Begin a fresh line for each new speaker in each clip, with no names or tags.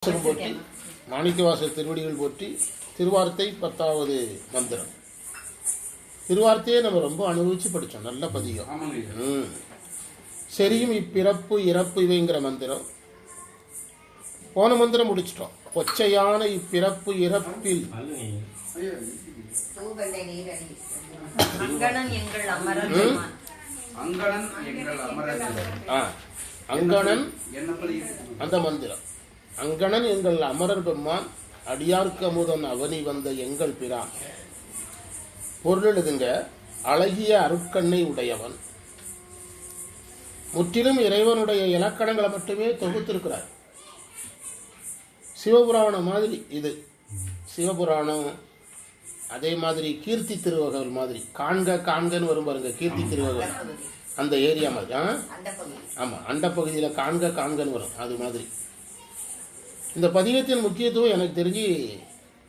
போற்றி மாணிக்கவாசர் திருவடிகள் போற்றி. திருவார்த்தை 10வது மந்திரம். திருவார்த்தையே நம்ம ரொம்ப அனுபவிச்சு படித்தோம். நல்ல பதிகம். சரியும் இப்பிறப்பு இறப்பு இவைங்கிற மந்திரம் போன மந்திரம் முடிச்சிட்டோம். கொச்சையான இப்பிறப்பு இறப்பில் அங்கணன் அந்த மந்திரம். அங்கணன் எங்கள் அமரர் பெம்மான் அடியார்க்கு அமுதன் அவனி வந்த எங்கள் பிரான். பொருள் எழுதுங்க. அழகிய அருட்கண்ணை உடையவன். முற்றிலும் இறைவனுடைய இலக்கணங்களை மட்டுமே தொகுத்திருக்கிறார். சிவபுராணம் மாதிரி இது. சிவபுராணம் அதே மாதிரி கீர்த்தி திருவகவல் மாதிரி காண்க காண்கன்னு வரும் பாருங்க. கீர்த்தி திருவகவல் அந்த ஏரியா மாதிரி. ஆமாம், அண்ட பகுதியில் காண்க காண்கன்னு வரும். அது மாதிரி இந்த பதிகத்தின் முக்கியத்துவம் எனக்கு தெரிஞ்சு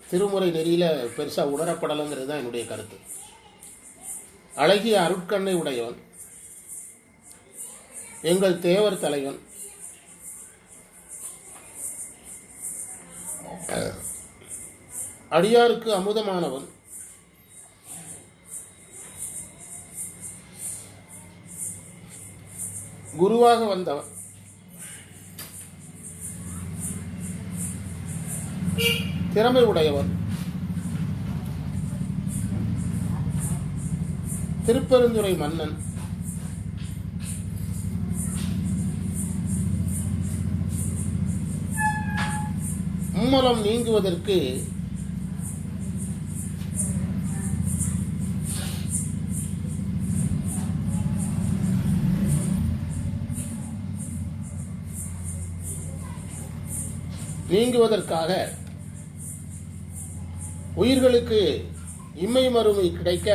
திருமுறை நெறியில் பெருசாக உணரப்படலைங்கிறது தான் என்னுடைய கருத்து. அழகிய அருட்கண்ணை உடையவன் எங்கள் தேவர் தலைவன், அடியாருக்கு அமுதமானவன், குருவாக வந்தவன், திறமை உடையவன், திருப்பெருந்துறை மன்னன், மும்மலம் நீங்குவதற்கு நீங்குவதற்காக உயிர்களுக்கு இம்மை மறுமை கிடைக்க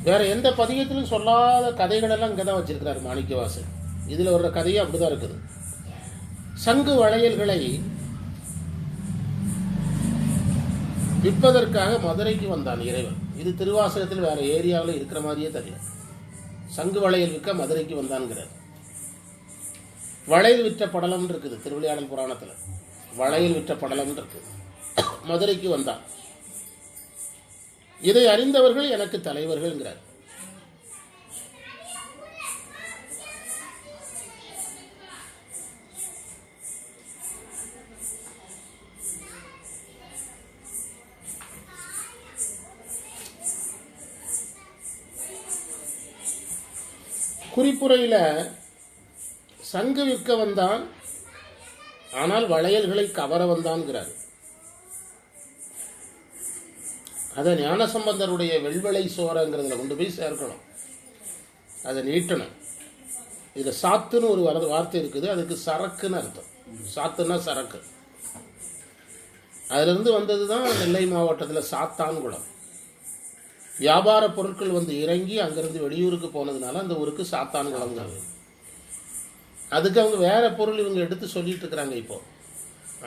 வேற எந்த பதிகத்திலும் சொல்லாத கதைகள் எல்லாம் இங்கே தான் வச்சிருக்கிறார் மாணிக்கவாசர். இதில் வர்ற கதையும் அப்படிதான் இருக்குது. சங்கு வளையல்களை விற்பதற்காக மதுரைக்கு வந்தான் இறைவன். இது திருவாசகத்தில் வேற ஏரியாவில் இருக்கிற மாதிரியே தெரியல. சங்கு வளையல் விற்க மதுரைக்கு வந்தான்ங்கிறார். வளையல் விற்ற படலம் இருக்குது திருவிளையாடல் புராணத்தில். வளையல் விற்ற படலம் இருக்கு. மதுரைக்கு வந்தான். இதை அறிந்தவர்கள் எனக்கு தலைவர்கள்ங்கிறார். குறிப்புரையில சங்கு விற்க வந்தான், ஆனால் வளையல்களை கவர வந்தான்கிறார். அதை ஞானசம்பந்தருடைய வெள்வளை சோரங்கிறதுல கொண்டு போய் சேர்க்கணும். அதை நீட்டணும். இதில் சாத்துன்னு ஒரு வார்த்தை இருக்குது. அதுக்கு சரக்குன்னு அர்த்தம். சாத்துன்னா சரக்கு. அதிலிருந்து வந்தது தான் நெல்லை மாவட்டத்தில் சாத்தான்குளம். வியாபார பொருட்கள் வந்து இறங்கி அங்கிருந்து வெளியூருக்கு போனதுனால அந்த ஊருக்கு சாத்தான்குளம். அதுக்கு அவங்க வேற பொருள் இவங்க எடுத்து சொல்லிட்டு இருக்கிறாங்க. இப்போ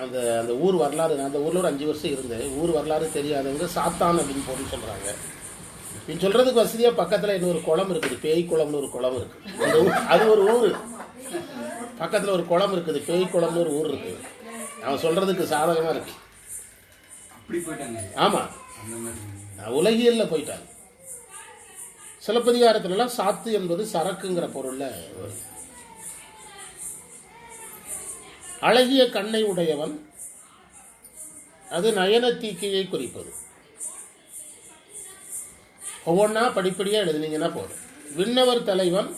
அந்த அந்த ஊர் வரலாறு, நான் அந்த ஊரில் ஒரு 5 வருஷம் இருந்தேன். ஊர் வரலாறு தெரியாதவங்க சாத்தான் அப்படின்னு பொருள் சொல்கிறாங்க. அப்படின்னு சொல்கிறதுக்கு வசதியாக பக்கத்தில் இன்னொரு குளம் இருக்குது. பேய் குளம்னு ஒரு குளம் இருக்குது. அந்த அது ஒரு ஊர். பக்கத்தில் ஒரு குளம் இருக்குது. பேய் குளம்னு ஒரு ஊர் இருக்குது. அவன் சொல்கிறதுக்கு சாதகமாக இருக்கு. ஆமாம், உலகியலில் போயிட்டாங்க. சிலப்பதிகாரத்துலலாம் சாத்து என்பது சரக்குங்கிற பொருளில் வரும். அழகிய கண்ணை உடையவன் அது நயன தீக்கையை குறிப்பது. ஒவ்வொன்றா படிப்படியாக எழுதினீங்கன்னா போதும். விண்ணவர் தலைவன்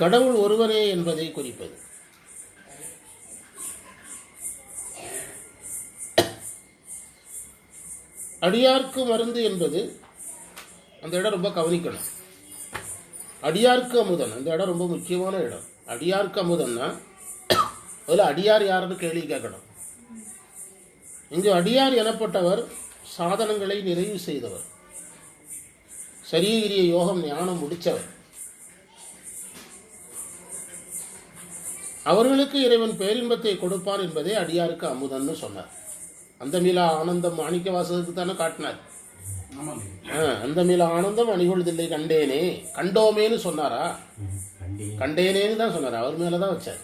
கடவுள் ஒருவரே என்பதை குறிப்பது. அடியார்க்கு மருந்து என்பது, அந்த இடம் ரொம்ப கவனிக்கணும். அடியார்க்கு அமுதன் அந்த இடம் ரொம்ப முக்கியமான இடம். அடியார்க்கு அமுதன்னா அதில் அடியார் யாருன்னு கேள்வி கேட்கணும். இங்கு அடியார் எனப்பட்டவர் சாதனங்களை நிறைவு செய்தவர், சரீரிய யோகம் ஞானம் முடித்தவர். அவர்களுக்கு இறைவன் பேரின்பத்தை கொடுப்பான் என்பதே அடியாருக்கு அமுதன்னு சொன்னார். அந்த மீளா ஆனந்தம் மாணிக்கவாசகருக்கு தானே காட்டினார். அந்த மீள ஆனந்தம் அணிகொள்தில்லை கண்டேனே கண்டோமேன்னு சொன்னாரா? கண்டேனேன்னு தான் சொன்னார். அவர் மேலதான் வச்சார்.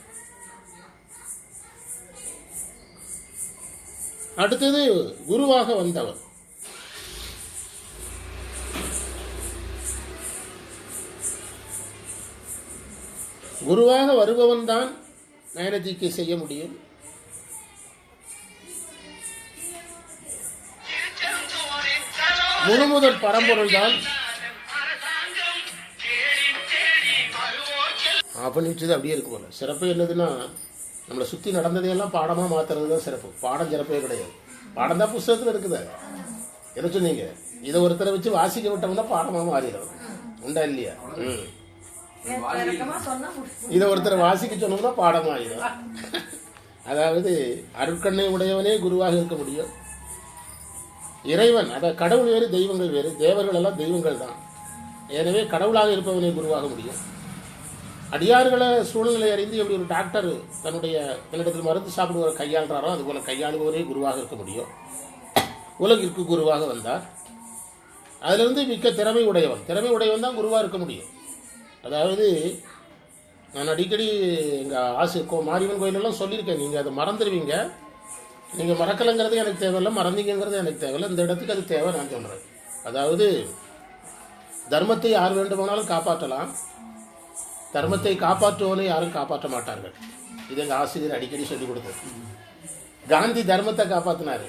அடுத்தது குருவாக வந்தவர். குருவாக வருபவன் தான் நயனதீட்சை செய்ய முடியும். முழுமுதற் பரம்பொருள் தான். அப்படின்றது அப்படியே இருக்கு போல. சிறப்பு என்னதுன்னா, நம்மளை சுற்றி நடந்ததையெல்லாம் பாடமாக மாற்றுறது தான் சிறப்பு. பாடம் சிறப்பே கிடையாது. பாடம் தான் புஸ்தகத்தில் இருக்குது. என்ன சொன்னீங்க? இதை ஒருத்தரை வச்சு வாசிக்க விட்டோம்னா பாடமாக மாறிடும். உண்டா இல்லையா? இதை ஒருத்தரை வாசிக்க சொன்னோம்னா பாடமாக ஆகிடும். அதாவது அருட்கண்ணை உடையவனே குருவாக இருக்க முடியும். இறைவன், அதாவது கடவுள் வேறு தெய்வங்கள் வேறு. தேவர்கள் எல்லாம் தெய்வங்கள் தான். எனவே கடவுளாக இருப்பவனே குருவாக முடியும். அடியார்களை சூழ்நிலை அறிந்து எப்படி ஒரு டாக்டர் தன்னிடத்தில் மருந்து சாப்பிடுவதை கையாளுறாரோ அதுபோல கையாளுபவரே குருவாக இருக்க முடியும். உலகிற்கு குருவாக வந்தார். அதிலிருந்து மிக்க திறமை உடையவன் தான் குருவாக இருக்க முடியும். அதாவது நான் அடிக்கடி எங்கள் மாரியம்மன் கோயிலெல்லாம் சொல்லியிருக்கேன். நீங்கள் அதை மறந்துடுவீங்க. நீங்கள் மறக்கலைங்கிறது எனக்கு தேவையில்லை, மறந்தீங்கிறது எனக்கு தேவையில்லை. இந்த இடத்துக்கு அது தேவை. நான் சொல்கிறேன். அதாவது தர்மத்தை யார் வேண்டுமானாலும் காப்பாற்றலாம். தர்மத்தை காப்பாற்றுவனை யாரும் காப்பாற்ற மாட்டார்கள். இது எங்கள் ஆசிரியர் அடிக்கடி சொல்லிக் கொடுத்தது. காந்தி தர்மத்தை காப்பாற்றினார்.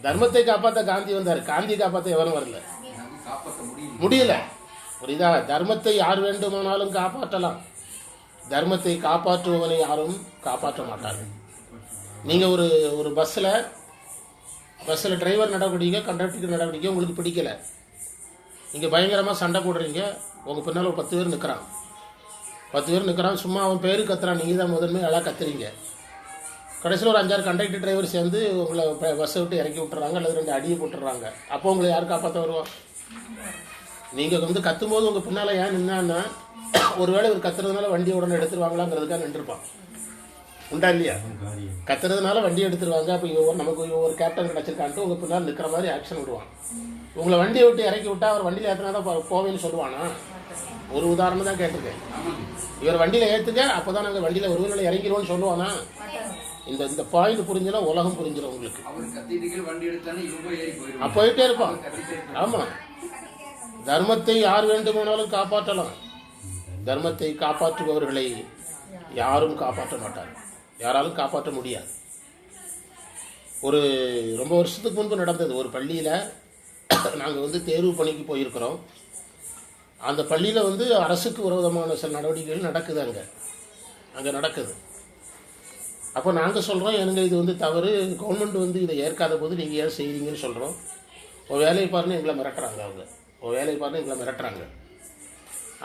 தர்மத்தை காப்பாற்ற காந்தி வந்தார். காந்தி காப்பாற்ற எவரும் வரல, முடியல. புரியுதா? தர்மத்தை யார் வேண்டுமானாலும் காப்பாற்றலாம். தர்மத்தை காப்பாற்றுவனை யாரும் காப்பாற்ற மாட்டார்கள். நீங்கள் ஒரு பஸ்ஸில் டிரைவர் நடவடிக்கை, கண்டக்டருக்கு நடவடிக்கை உங்களுக்கு பிடிக்கல. நீங்கள் பயங்கரமாக சண்டை போடுறீங்க. உங்கள் பின்னால் ஒரு 10 பேர் நிற்கிறான். 10 பேர் நிற்கிறான். சும்மா அவன் பேரு கத்துறான். நீங்கள் தான் முதன்மை எல்லாம் கத்துறீங்க. கடைசியில் ஒரு 5-6 கண்டக்டர் டிரைவர் சேர்ந்து உங்களை பஸ்ஸை விட்டு இறக்கி விட்டுறாங்க, அல்லது 2 அடியை போட்டுறாங்க. அப்போ உங்களை யார் காப்பாற்ற வருவோம்? நீங்கள் கத்தும்போது உங்கள் பின்னால் ஏன் நின்னான்னா, ஒருவேளை ஒரு கத்துறதுனால வண்டியை உடனே எடுத்துருவாங்களாங்கிறதுக்காக நின்றுருப்பான். உண்டா இல்லையா? கத்துறதுனால வண்டியை எடுத்துருவாங்க. அப்போ நமக்கு ஒரு கேப்டன் கிடச்சிருக்கான்ட்டு உங்கள் பின்னால் நிற்கிற மாதிரி ஆக்ஷன் விடுவான். உங்களை வண்டியை விட்டு இறக்கி விட்டா அவர் வண்டியில் ஏற்றினா தான் போவேன்னு சொல்லுவானா? ஒரு உதாரணம் தான் கேட்டிருக்கேன். இவர் வண்டியில் ஏற்றுக்க, அப்போ தான் நாங்கள் வண்டியில் ஒருவர்களை இறங்கிடுவோன்னு சொல்லுவானா? இந்த பாயிண்ட் புரிஞ்சுனா உலகம் புரிஞ்சிடும் உங்களுக்கு. போயிட்டே இருப்பான். ஆமாம், தர்மத்தை யார் வேண்டுமானாலும் காப்பாற்றலாம். தர்மத்தை காப்பாற்றுபவர்களை யாரும் காப்பாற்ற மாட்டார்கள். யாராலும் காப்பாற்ற முடியாது. ரொம்ப வருஷத்துக்கு முன்பு நடந்தது. ஒரு பள்ளியில் நாங்கள் தேர்வு பணிக்கு போயிருக்கிறோம். அந்த பள்ளியில் அரசுக்கு விரோதமான சில நடவடிக்கைகள் நடக்குது. அங்கே நடக்குது. அப்போ நாங்கள் சொல்கிறோம், எனக்கு இது தவறு, கவர்மெண்ட் இதை ஏற்காத போது நீங்கள் ஏன் செய்கிறீங்கன்னு சொல்கிறோம். வேலையை பாருன்னு எங்களை மிரட்டுறாங்க. வேலையை பாருன்னு எங்களை மிரட்டுறாங்க.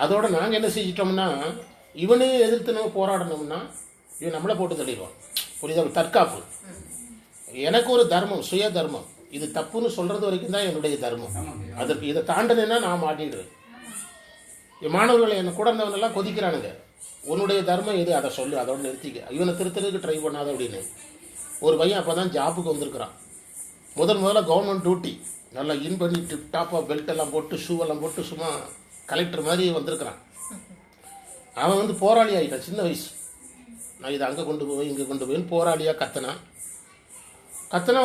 அதோட நாங்கள் என்ன செஞ்சிட்டோம்னா, இவனே எதிர்த்து நம்ம போராடணும்னா இவன் நம்மளை போட்டு தள்ளிடுவான். புரியுதா? தற்காப்பு. எனக்கு ஒரு தர்மம், சுய தர்மம். இது தப்புன்னு சொல்கிறது வரைக்கும் தான் என்னுடைய தர்மம். அதற்கு இதை தாண்டினேன்னா நான் மாட்டிடுறேன். என் மாணவர்களை என்னை கூட இருந்தவனெல்லாம் கொதிக்கிறானுங்க. உன்னுடைய தர்மம் எது, அதை சொல்லு, அதோட நிறுத்திக்க. இவனை திருத்தறதுக்கு ட்ரை பண்ணாத அப்படின்னு. ஒரு பையன் அப்போ தான் ஜாப்புக்கு வந்திருக்கிறான். முதல்ல கவர்மெண்ட் டியூட்டி நல்லா இன் பண்ணி டிப் டாப்பாக பெல்ட் எல்லாம் போட்டு ஷூவெல்லாம் போட்டு சும்மா கலெக்டர் மாதிரி வந்திருக்கிறான். அவன் போராளி ஆகிட்டான். சின்ன வயசு. நான் இதை அங்கே கொண்டு போய் இங்கே கொண்டு போயின்னு போராளியாக கத்தினான்.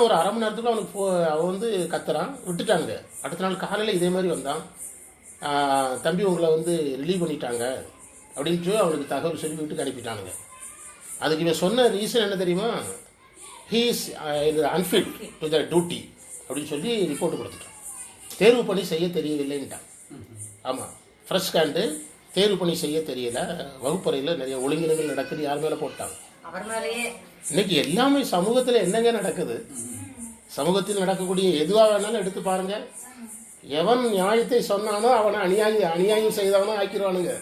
ஒரு அரை மணி நேரத்துக்கு அவன் கத்துறான். விட்டுட்டாங்க. அடுத்த நாள் காலையில் இதே மாதிரி வந்தான். தம்பி உங்களை ரிலீவ் பண்ணிட்டாங்க அப்படின்ட்டு அவனுக்கு தகவல் சொல்லி வீட்டுக்கு அனுப்பிட்டானுங்க. அதுக்கு இவன் சொன்ன ரீசன் என்ன தெரியுமா? He is unfit to the duty அப்படின்னு சொல்லி ரிப்போர்ட் கொடுத்துட்டான். தேர்வு பணி செய்ய தெரியவில்லைன்ட்டான். ஆமாம், ஃப்ரெஷ் ஹேண்டு, தேர்வு பணி செய்ய தெரியல. வகுப்பறையில் நிறைய ஒழுங்கினங்கள் நடக்குது. யார் மேலே போட்டாங்க? இன்னைக்கு எல்லாமே சமூகத்தில் என்னங்க நடக்குது? சமூகத்தில் நடக்கக்கூடிய எதுவாக வேணாலும் எடுத்து பாருங்க. எவன் நியாயத்தை சொன்னானோ அவனை அநியாயம் செய்தவனோ ஆக்கிடுவானுங்க.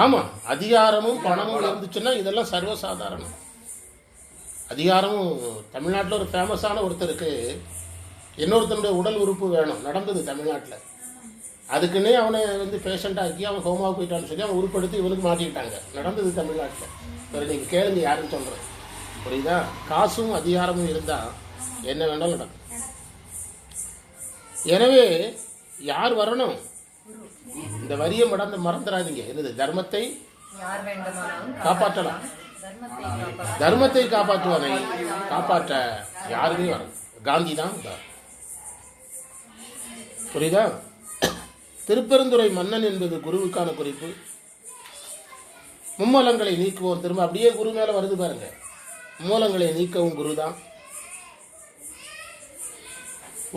ஆமா, அதிகாரமும் பணமும் இருந்துச்சுன்னா இதெல்லாம் சர்வசாதாரணம். அதிகாரமும் தமிழ்நாட்டில் ஒரு ஃபேமஸான ஒருத்தருக்கு இன்னொருத்தனுடைய உடல் உறுப்பு வேணும், நடந்தது தமிழ்நாட்டில். அதுக்குன்னே அவனை பேஷண்ட் ஆக்கி அவன் ஹோமாவுக்கு போயிட்டான்னு சொல்லி அவன் உறுப்படுத்தி இவனுக்கு மாட்டிக்கிட்டாங்க. நடந்தது தமிழ்நாட்டில். சரி, நீங்கள் கேளுங்க யாருன்னு சொல்கிறேன். புரியுதா? காசும் அதிகாரமும் இருந்தால் என்ன வேண்டாலும் நடக்கும். எனவே யார் வரணும்? இந்த வரியை மறந்துடாதீங்க. என்னது? தர்மத்தை காப்பாற்றலாம், தர்மத்தை காப்பாற்றுவதை காப்பாற்ற யாருமே வரும். காந்தி தான். புரியுதா? திருப்பெருந்துறை மன்னன் என்பது குருவுக்கான குறிப்பு. மும்மூலங்களை நீக்குவோம். திரும்ப அப்படியே குரு மேல வருது பாருங்க. மூலங்களை நீக்கவும் குருதான்.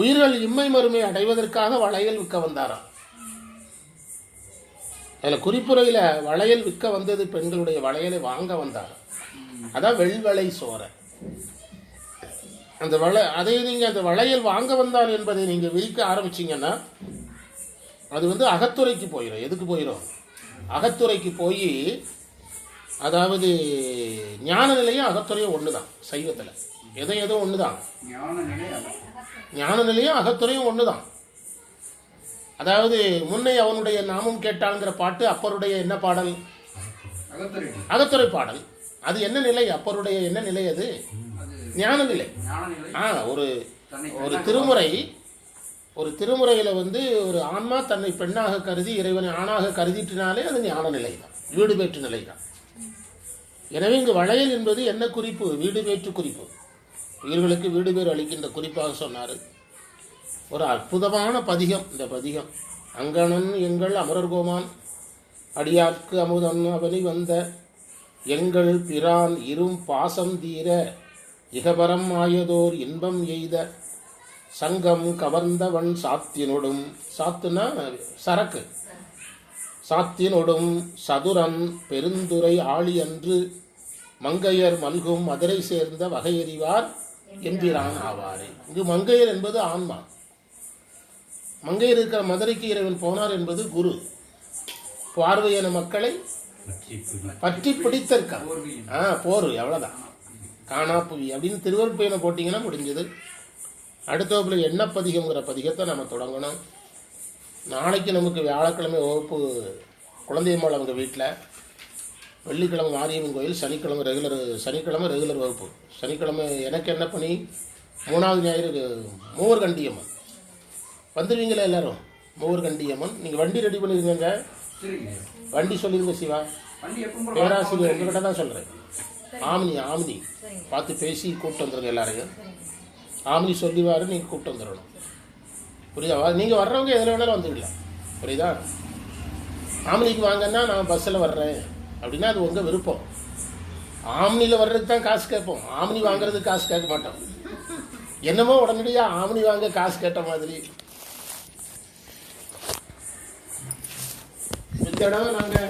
உயிர்கள் இம்மை மறுமை அடைவதற்காக வளையல் விற்க வந்தாராம். அதில் குறிப்புரையில் வளையல் விற்க வந்தது பெண்களுடைய வளையலை வாங்க வந்தாராம். அதான் வெள்வளை சோர. அந்த அதை நீங்கள் அந்த வளையல் வாங்க வந்தார் என்பதை நீங்கள் விரிக்க ஆரம்பிச்சிங்கன்னா அது அகத்துறைக்கு போயிடும். எதுக்கு போயிடும்? அகத்துறைக்கு போய், அதாவது ஞான நிலையும் அகத்துறையும் ஒன்று தான் சைவத்தில். எதோ ஒன்று தான். ஞான நிலையும் அகத்துறையும் ஒன்று தான். அதாவது முன்னை அவனுடைய நாமம் கேட்டாங்கிற பாட்டு அப்பருடைய என்ன பாடல்? அகத்துறை பாடல். அது என்ன நிலை? அப்பருடைய என்ன நிலை? அது ஞான நிலை. ஒரு திருமுறை, ஒரு திருமுறையில் ஒரு ஆன்மா தன்னை பெண்ணாக கருதி இறைவனை ஆணாக கருதிட்டினாலே அது ஞான நிலை தான், வீடு பேற்று நிலை தான். எனவே இங்கு வளையல் என்பது என்ன குறிப்பு? வீடு பேற்று குறிப்பு. உயிர்களுக்கு வீடு பேர் அளிக்கின்ற குறிப்பாக சொன்னார். ஒரு அற்புதமான பதிகம் இந்த பதிகம். அங்கணன் எங்கள் அமரர்கோமான் அடியார்க்கு அமுதன் அவனி வந்த எங்கள் பிரான் இரும் பாசம் தீர இகபரம் ஆயதோர் இன்பம் எய்த சங்கம் கவர்ந்தவன் சாத்தினொடும், சாத்துனா சரக்கு, சாத்தினொடும் சதுரன் பெருந்துரை ஆளி அன்று மங்கையர் மல்கும் மதுரை சேர்ந்த வகையறிவார் எம்பிரான் ஆவாரே. இங்கு மங்கையர் என்பது ஆன்மா. மங்கையர் இருக்கிற மதுரைக்கு இறைவன் போனார் என்பது குரு. பார்வையான மக்களை பற்றி பிடித்திருக்கார். போர் எவ்வளவுதான். காணாப்புவி அப்படின்னு திருவருட்பயனை போட்டிங்கன்னா முடிஞ்சது. அடுத்த வகுப்பில் என்ன பதிகம்ங்கிற பதிகத்தை நம்ம தொடங்கணும். நாளைக்கு நமக்கு வியாழக்கிழமை வகுப்பு குழந்தையம்மாள் அவங்க வீட்டில், வெள்ளிக்கிழமை மாரியம்மன் கோயில், சனிக்கிழமை ரெகுலர் வகுப்பு. சனிக்கிழமை எனக்கு என்ன பணி? 3வது ஞாயிறு மூவர் கண்டியம்மன். வந்துடுவீங்களா எல்லாரும்? மூவர் கண்டியம்மன். நீங்கள் வண்டி ரெடி பண்ணிருங்க. வண்டி சொல்லிருங்க சிவா. பேராசிரியர் உங்ககிட்ட தான் சொல்கிறேன். ஆமினி பார்த்து பேசி கூப்பிட்டு வந்துடுங்க எல்லாரையும். ஆமினி சொல்லிவாரு, நீங்கள் கூப்பிட்டு வந்துடணும். புரியுதா? நீங்கள் வர்றவங்க எதில் வேணாலும் வந்துடலாம். புரியுதா? ஆமினிக்கு வாங்கன்னா நான் பஸ்ஸில் வர்றேன் அப்படின்னா அது உங்கள் விருப்பம். ஆம்னியில் வர்றதுக்கு தான் காசு கேட்போம், ஆம்னி வாங்குறதுக்கு காசு கேட்க மாட்டோம். என்னமோ உடனடியாக ஆம்னி வாங்க காசு கேட்ட மாதிரி. இந்த இடம் நாங்கள்